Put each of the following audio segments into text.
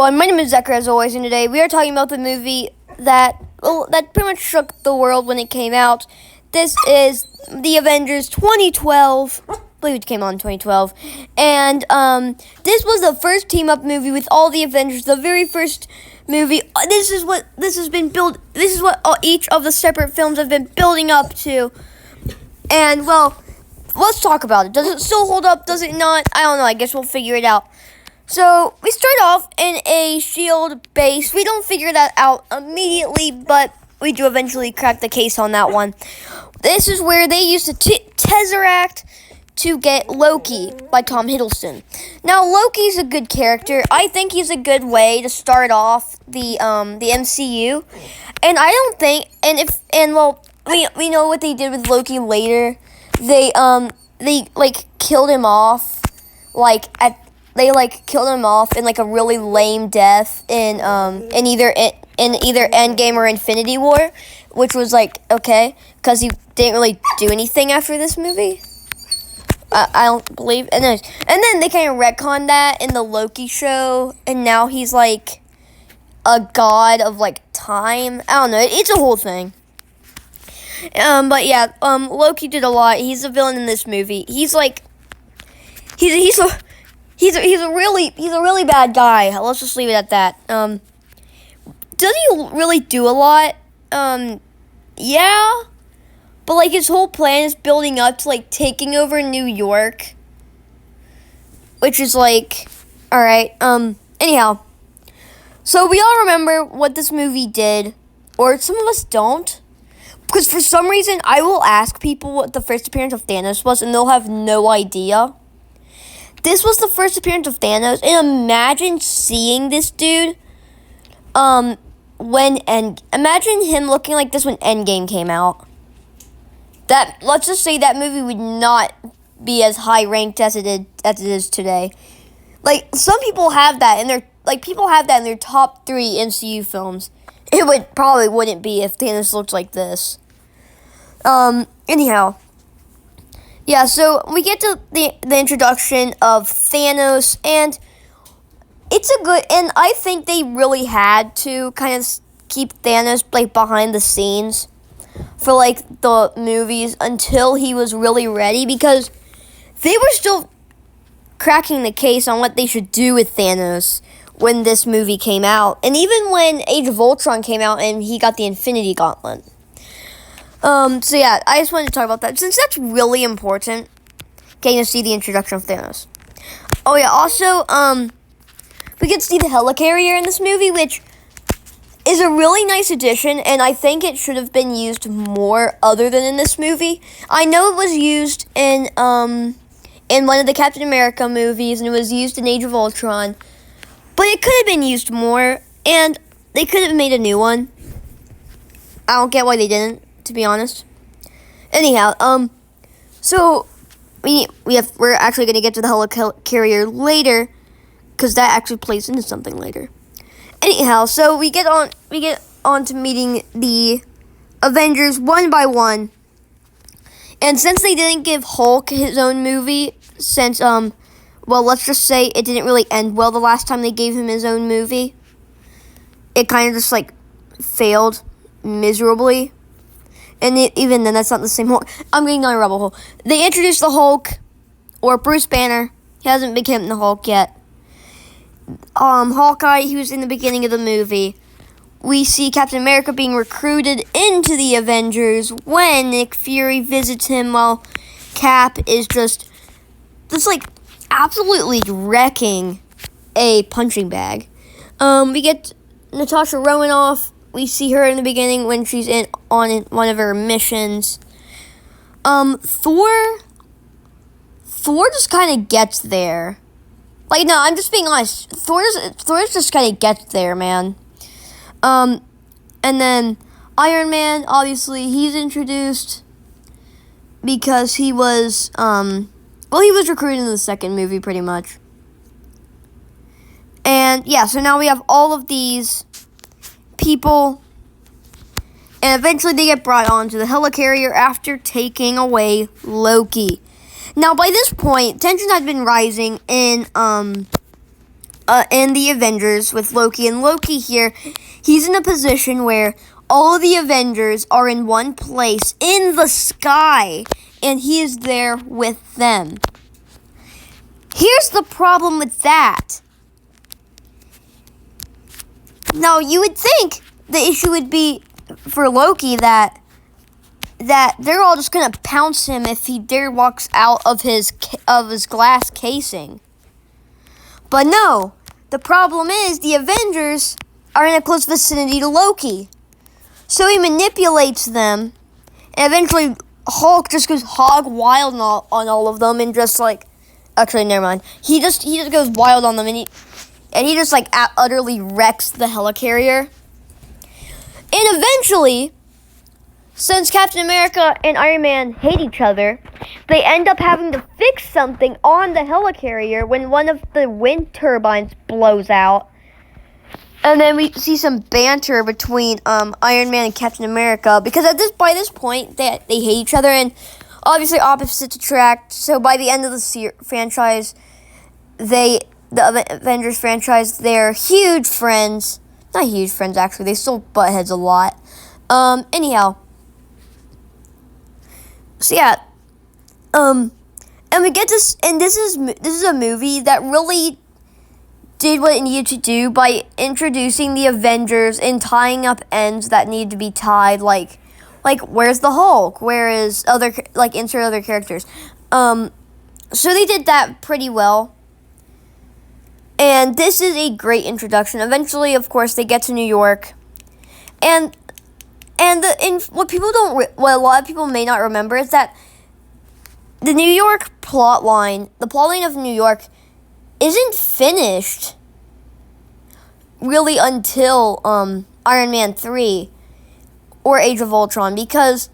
everyone, my name is Zachary as always, and today we are talking about the movie that pretty much shook the world when it came out. This is the Avengers 2012. I believe it came out in 2012. And this was the first team-up movie with all the Avengers, the very first movie. This is what each of the separate films have been building up to. And, well, let's talk about it. Does it still hold up? Does it not? I don't know. I guess we'll figure it out. So, we start off in a S.H.I.E.L.D. base. We don't figure that out immediately, but we do eventually crack the case on that one. This is where they used the Tesseract to get Loki by Tom Hiddleston. Now, Loki's a good character. I think he's a good way to start off the MCU. And I don't think, we know what they did with Loki later. They killed him off, killed him off in a really lame death in either Endgame or Infinity War, which was okay because he didn't really do anything after this movie. I don't believe, and then they kind of retconned that in the Loki show, and now he's a god of time. I don't know. It's a whole thing. But yeah, Loki did a lot. He's a villain in this movie. He's a really bad guy. Let's just leave it at that. Does he really do a lot? Yeah. But his whole plan is building up to taking over New York. Which is alright. Anyhow. So we all remember what this movie did. Or some of us don't. Because for some reason, I will ask people what the first appearance of Thanos was, and they'll have no idea. This was the first appearance of Thanos, and imagine seeing this dude, imagine him looking like this when Endgame came out. Let's just say that movie would not be as high ranked as it is today. Some people have that in their, people have that in their top 3 MCU films. It probably wouldn't be if Thanos looked like this. Anyhow. Yeah, so we get to the introduction of Thanos, and and I think they really had to kind of keep Thanos, behind the scenes for, the movies until he was really ready, because they were still cracking the case on what they should do with Thanos when this movie came out, and even when Age of Ultron came out and he got the Infinity Gauntlet. So yeah, I just wanted to talk about that, since that's really important, getting to see the introduction of Thanos. Oh yeah, also, we get to see the helicarrier in this movie, which is a really nice addition, and I think it should have been used more other than in this movie. I know it was used in one of the Captain America movies, and it was used in Age of Ultron, but it could have been used more, and they could have made a new one. I don't get why they didn't, to be honest. Anyhow, so we're actually going to get to the helicarrier later, because that actually plays into something later. Anyhow, so we get on to meeting the Avengers one by one, and since they didn't give Hulk his own movie, since let's just say it didn't really end well the last time they gave him his own movie. It kind of just, failed miserably. And even then, that's not the same Hulk. I'm getting down a rabbit hole. They introduced the Hulk, or Bruce Banner. He hasn't become the Hulk yet. Hawkeye, he was in the beginning of the movie. We see Captain America being recruited into the Avengers when Nick Fury visits him while Cap is just absolutely wrecking a punching bag. We get Natasha Romanoff. We see her in the beginning when she's on one of her missions. Thor just kind of gets there. No, I'm just being honest. Thor just kind of gets there, man. And then Iron Man, obviously, he's introduced because he was, he was recruited in the second movie, pretty much. And, yeah, so now we have all of these people, and eventually they get brought onto the helicarrier after taking away Loki. Now, by this point, tension had been rising in in the Avengers with Loki. And Loki here, he's in a position where all of the Avengers are in one place in the sky, and he is there with them. Here's the problem with that. Now, you would think the issue would be for Loki that they're all just gonna pounce him if he dare walks out of his glass casing. But no, the problem is the Avengers are in a close vicinity to Loki. So he manipulates them, and eventually Hulk just goes hog wild on all of them, and just like, actually, never mind. He just goes wild on them, and he just like utterly wrecks the helicarrier. And eventually, since Captain America and Iron Man hate each other, they end up having to fix something on the helicarrier when one of the wind turbines blows out. And then we see some banter between Iron Man and Captain America, because by this point they hate each other, and obviously opposites attract. So by the end of the franchise, the Avengers franchise, they're huge friends. Not huge friends, actually. They still butt heads a lot. Anyhow. So yeah. And we get this, and this is a movie that really did what it needed to do by introducing the Avengers and tying up ends that need to be tied, like where's the Hulk? Where is insert other characters. So they did that pretty well. And this is a great introduction. Eventually, of course, they get to New York. And what a lot of people may not remember is that the New York the plot line of New York isn't finished really until Iron Man 3 or Age of Ultron, because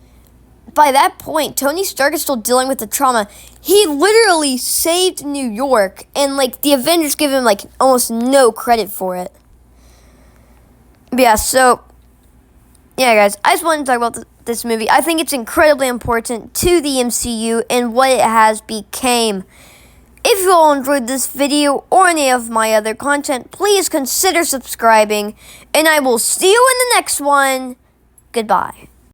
by that point, Tony Stark is still dealing with the trauma. He literally saved New York, and the Avengers give him almost no credit for it. But yeah, so yeah, guys, I just wanted to talk about this movie. I think it's incredibly important to the MCU and what it has became. If you all enjoyed this video or any of my other content, please consider subscribing, and I will see you in the next one. Goodbye.